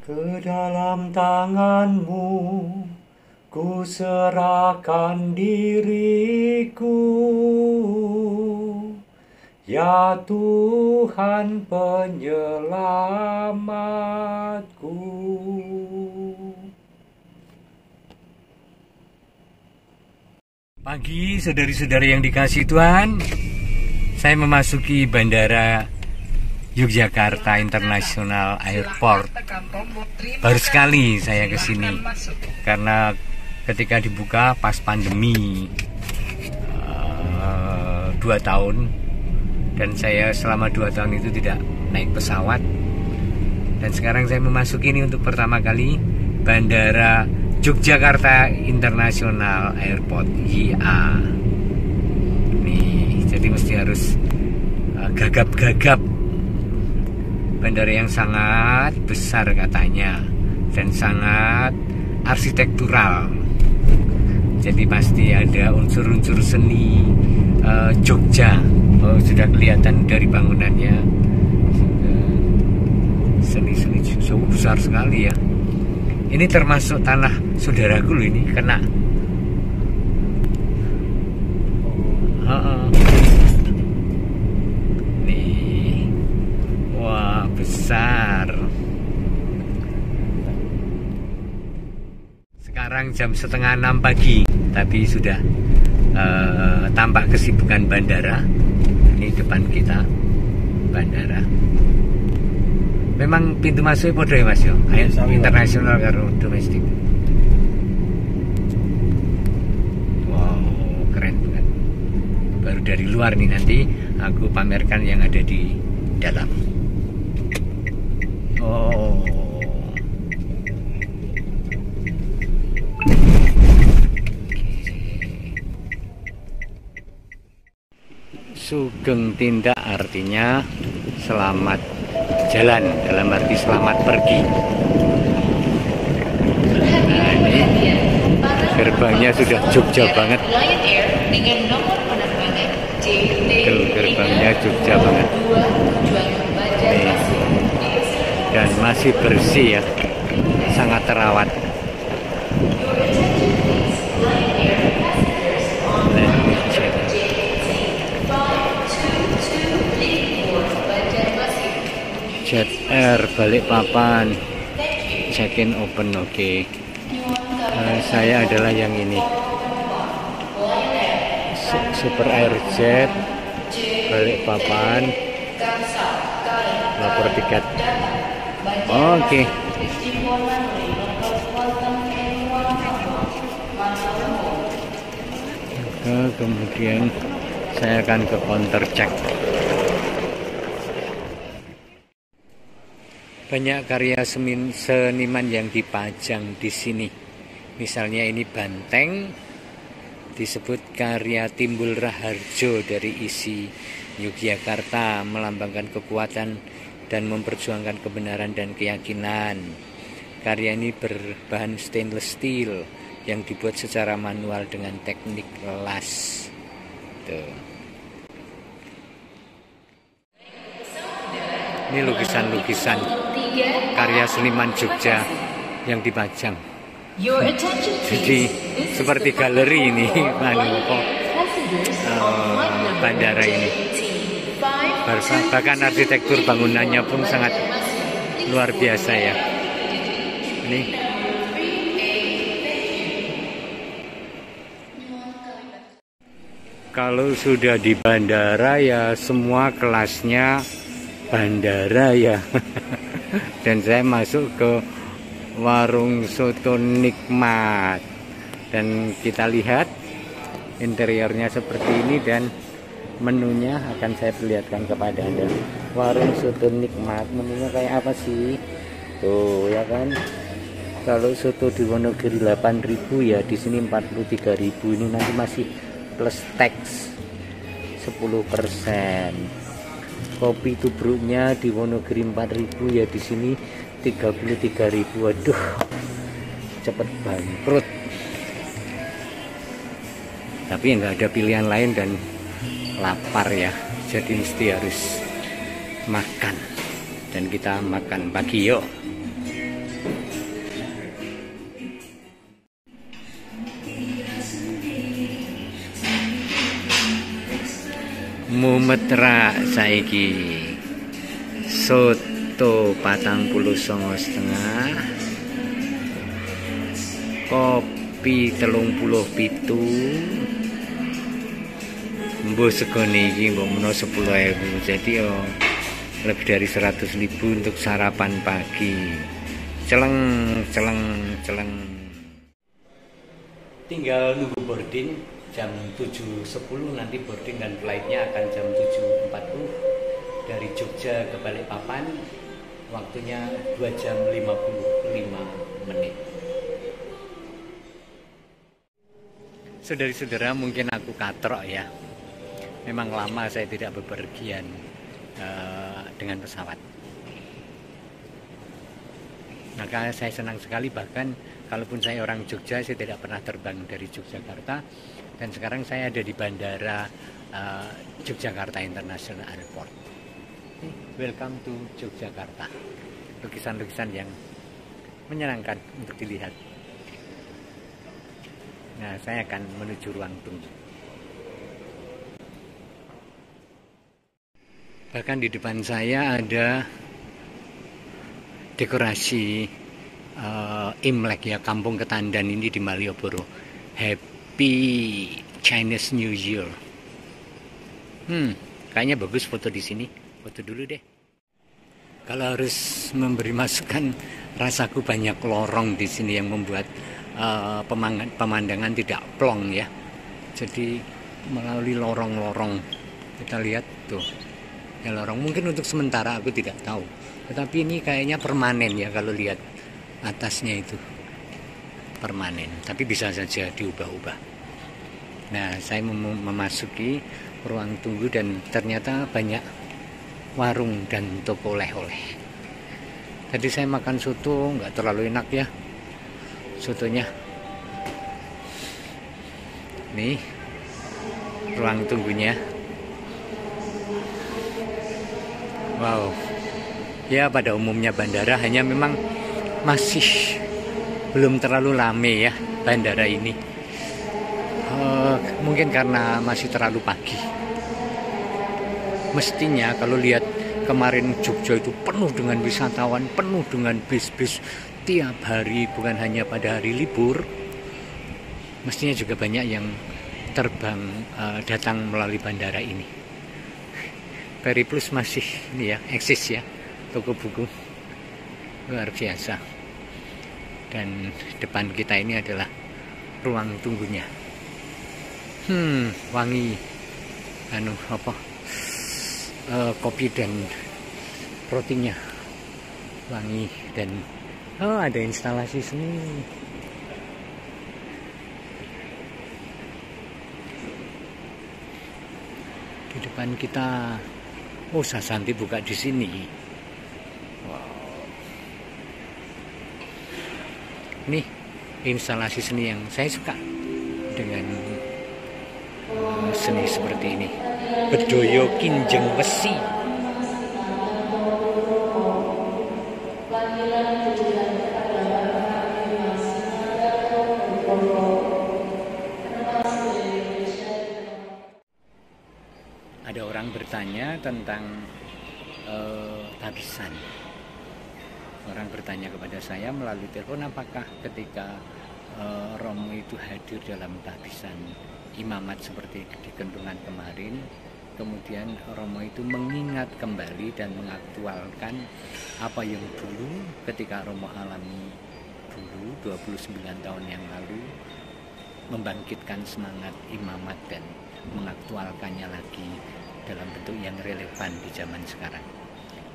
Ke dalam tanganmu ku serahkan diriku, ya Tuhan penyelamatku. Pagi saudari-saudari yang dikasihi Tuhan, saya memasuki Bandara Yogyakarta International Airport. Baru sekali saya ke sini karena ketika dibuka pas pandemi 2 tahun, dan saya selama 2 tahun itu tidak naik pesawat, dan sekarang saya memasuki ini untuk pertama kali Bandara Yogyakarta International Airport YIA. Nih, jadi mesti harus gagap-gagap. Bandara yang sangat besar katanya dan sangat arsitektural. Jadi pasti ada unsur-unsur seni Jogja. Oh, sudah kelihatan dari bangunannya. Seni-seni besar sekali ya. Ini termasuk tanah saudaraku loh, ini kena. Nih, wah besar. Sekarang jam 5:30 pagi, tapi sudah tampak kesibukan bandara. Ini depan kita bandara. Memang pintu masuknya podo ya Mas yo. Internasional karo domestik. Wow, keren banget. Baru dari luar nih, nanti aku pamerkan yang ada di dalam. Oh. Sugeng tindak artinya selamat jalan, dalam arti selamat pergi. Nah, ini gerbangnya sudah Jogja banget. Tuh, gerbangnya Jogja banget. Nih. Dan masih bersih ya, sangat terawat. Jet Air Balikpapan, check-in open, oke. Saya adalah yang ini, Super Air Jet Balikpapan, lapor tiket. Oke. Kemudian saya akan ke counter check. Banyak karya seniman yang dipajang di sini. Misalnya ini banteng, disebut karya Timbul Raharjo dari isi Yogyakarta, melambangkan kekuatan dan memperjuangkan kebenaran dan keyakinan. Karya ini berbahan stainless steel yang dibuat secara manual dengan teknik las. Tuh. Ini lukisan-lukisan karya seniman Jogja yang dipajang. Jadi seperti galeri ini bandara ini. Bahkan arsitektur bangunannya pun sangat luar biasa ya. Ini kalau sudah di bandara ya semua kelasnya bandara ya. Dan saya masuk ke warung soto nikmat, dan kita lihat interiornya seperti ini dan menunya akan saya perlihatkan kepada Anda. Warung soto nikmat, menunya kayak apa sih? Tuh ya kan, kalau soto di Wonogiri 8.000 ya, di sini 43.000. Ini nanti masih plus tax 10%. Kopi tubruknya di Wonogiri 4.000 ya, di sini 33.000. Waduh, cepet bangkrut. Tapi ya nggak ada pilihan lain dan lapar ya, jadi mesti harus makan. Dan kita makan pagi yuk. mumetra saiki soto 49,5, kopi 37, mbuh segone iki mbok menawa 10.000, jadi yo lebih dari 100.000 untuk sarapan pagi. Celeng. Tinggal nunggu boarding jam 7.10, nanti boarding dan flightnya akan jam 7.40 dari Jogja ke Balikpapan, waktunya 2 jam 55 menit. Saudara-saudara, mungkin aku katrok ya, memang lama saya tidak bepergian dengan pesawat. Maka saya senang sekali, bahkan kalaupun saya orang Jogja, saya tidak pernah terbang dari Yogyakarta. Dan sekarang saya ada di Bandara Yogyakarta International Airport. Welcome to Yogyakarta. Lukisan-lukisan yang menyenangkan untuk dilihat. Nah, saya akan menuju ruang tunggu. Bahkan di depan saya ada dekorasi Imlek ya, Kampung Ketandan ini di Malioboro. Happy Chinese New Year. Kayaknya bagus foto di sini. Foto dulu deh. Kalau harus memberi masukan, rasaku banyak lorong di sini yang membuat pemandangan tidak plong ya. Jadi melalui lorong-lorong kita lihat tuh. Ya, lorong mungkin untuk sementara aku tidak tahu, tetapi ini kayaknya permanen ya, kalau lihat atasnya itu permanen, tapi bisa saja diubah-ubah. Nah, saya memasuki ruang tunggu dan ternyata banyak warung dan toko oleh-oleh. Tadi saya makan soto, nggak terlalu enak ya sotonya. Nih ruang tunggunya. Wow, ya pada umumnya bandara, hanya memang masih belum terlalu rame ya bandara ini. Mungkin karena masih terlalu pagi. Mestinya kalau lihat kemarin Jogja itu penuh dengan wisatawan, penuh dengan bis-bis tiap hari, bukan hanya pada hari libur. Mestinya juga banyak yang terbang datang melalui bandara ini. Periplus masih ini ya, eksis ya, toko buku luar biasa. Dan depan kita ini adalah ruang tunggunya. Wangi kopi dan rotinya wangi, dan ada instalasi seni. Di depan kita, Sasanti buka di sini. Wow. Nih instalasi seni yang saya suka dengan seni seperti ini. Bedoyo Kinjeng Wesi. Ada orang bertanya tentang tabisan. Orang bertanya kepada saya melalui telepon, apakah ketika Romo itu hadir dalam tabisan imamat seperti di Kentungan kemarin, kemudian Romo itu mengingat kembali dan mengaktualkan apa yang dulu ketika Romo alami dulu 29 tahun yang lalu, membangkitkan semangat imamat dan mengaktualkannya lagi dalam bentuk yang relevan di zaman sekarang.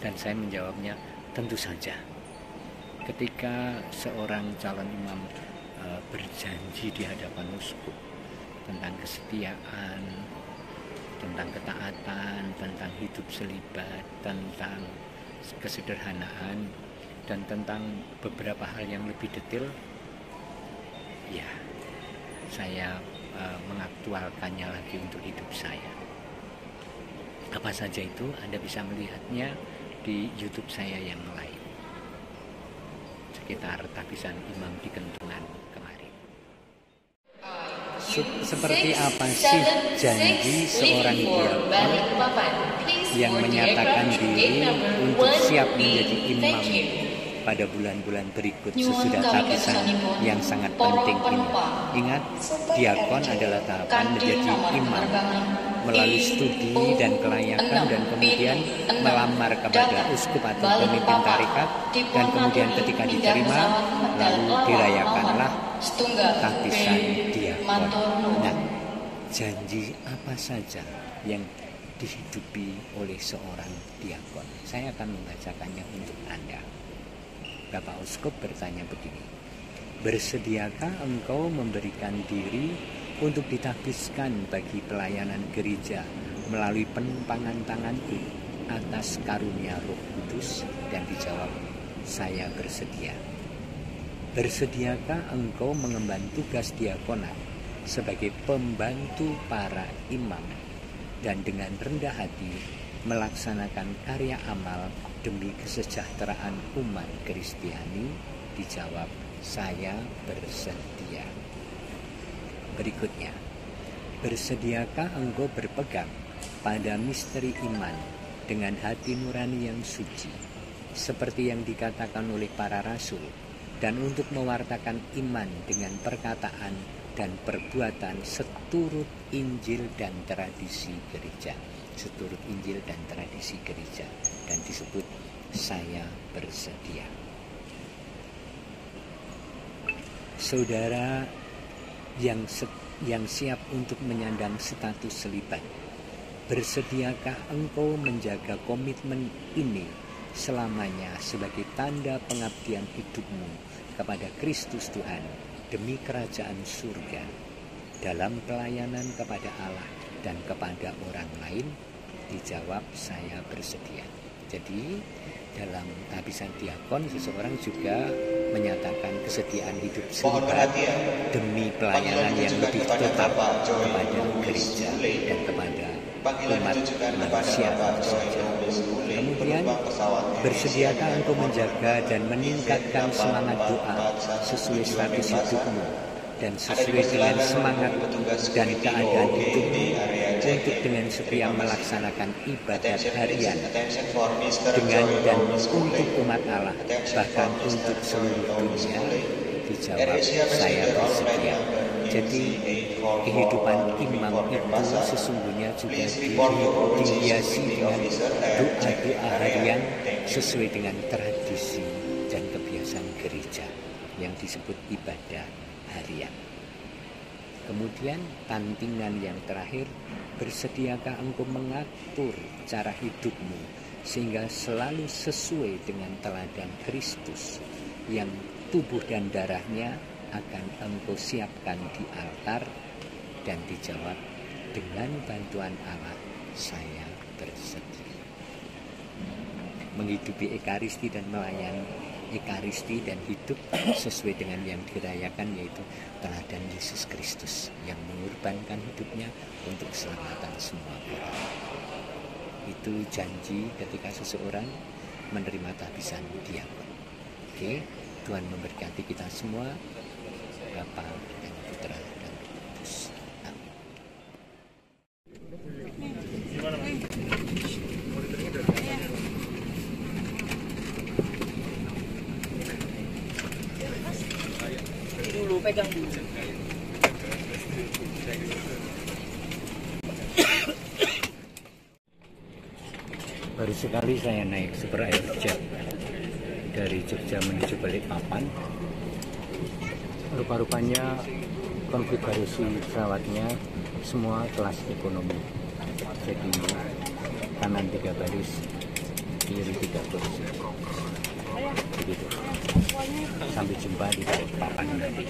Dan saya menjawabnya, tentu saja. Ketika seorang calon imam berjanji di hadapan uskup tentang kesetiaan, tentang ketaatan, tentang hidup selibat, tentang kesederhanaan, dan tentang beberapa hal yang lebih detail, ya saya mengaktualkannya lagi untuk hidup saya. Apa saja itu Anda bisa melihatnya di YouTube saya yang lain sekitar tabisan imam di Kentungan kemarin. Seperti apa sih janji seorang diakon yang menyatakan diri untuk siap menjadi imam pada bulan-bulan berikut sesudah tapisan yang sangat penting ini? Ingat, diakon adalah tahapan menjadi imam melalui studi dan kelayakan, dan kemudian melamar kepada uskup atau pemimpin tarekat, dan kemudian ketika diterima lalu dirayakanlah tapisan diakon. Nah, janji apa saja yang dihidupi oleh seorang diakon? Saya akan membacakannya untuk Anda. Bapak Uskup bertanya begini: bersediakah engkau memberikan diri untuk ditahbiskan bagi pelayanan gereja melalui penumpangan tanganku atas karunia Roh Kudus? Dan dijawab, saya bersedia. Bersediakah engkau mengemban tugas diakonat sebagai pembantu para imam dan dengan rendah hati melaksanakan karya amal demi kesejahteraan umat Kristiani? Dijawab, saya bersedia. Berikutnya, bersediakah engkau berpegang pada misteri iman dengan hati nurani yang suci, seperti yang dikatakan oleh para rasul, dan untuk mewartakan iman dengan perkataan dan perbuatan seturut Injil dan tradisi gereja? Seturut Injil dan tradisi gereja, dan disebut saya bersedia. Saudara yang siap untuk menyandang status selibat, bersediakah engkau menjaga komitmen ini selamanya sebagai tanda pengabdian hidupmu kepada Kristus Tuhan demi kerajaan surga dalam pelayanan kepada Allah dan kepada orang lain? Dijawab, saya bersedia. Jadi dalam tabisan diakon, seseorang juga menyatakan kesediaan hidup selibat demi pelayanan yang lebih total kepada gereja dan kepada umat manusia. Kemudian, bersediakah engkau menjaga dan meningkatkan semangat doa sesuai status hidupmu dan sesuai dengan semangat dan keadaan hidupmu untuk dengan setia melaksanakan ibadat harian dengan dan untuk umat Allah, bahkan untuk seluruh dunia? Dijawab, saya bersedia. Jadi kehidupan imam itu sesungguhnya juga dihiasi dengan doa-doa harian sesuai dengan tradisi dan kebiasaan gereja yang disebut ibadah harian. Kemudian tantingan yang terakhir, bersediakah engkau mengatur cara hidupmu sehingga selalu sesuai dengan teladan Kristus yang tubuh dan darahnya akan engkau siapkan di altar? Dan dijawab, dengan bantuan Allah saya bersedia. Menghidupi Ekaristi dan melayani Ekaristi dan hidup sesuai dengan yang dirayakan, yaitu teladan Yesus Kristus yang mengorbankan hidupnya untuk keselamatan semua orang. Itu janji ketika seseorang menerima tabisan diakon. Oke, Tuhan memberkati kita semua, Bapa dan Putra dan Roh Kudus. Amin. Pegang dulu. Baru sekali saya naik Super Airjet dari Jogja menuju Balikpapan. Rupa-rupanya konfigurasi pesawatnya semua kelas ekonomi. Jadi kanan 3 baris, kiri 3 kursi. Begitu. Sampai jumpa di Balikpapan nanti.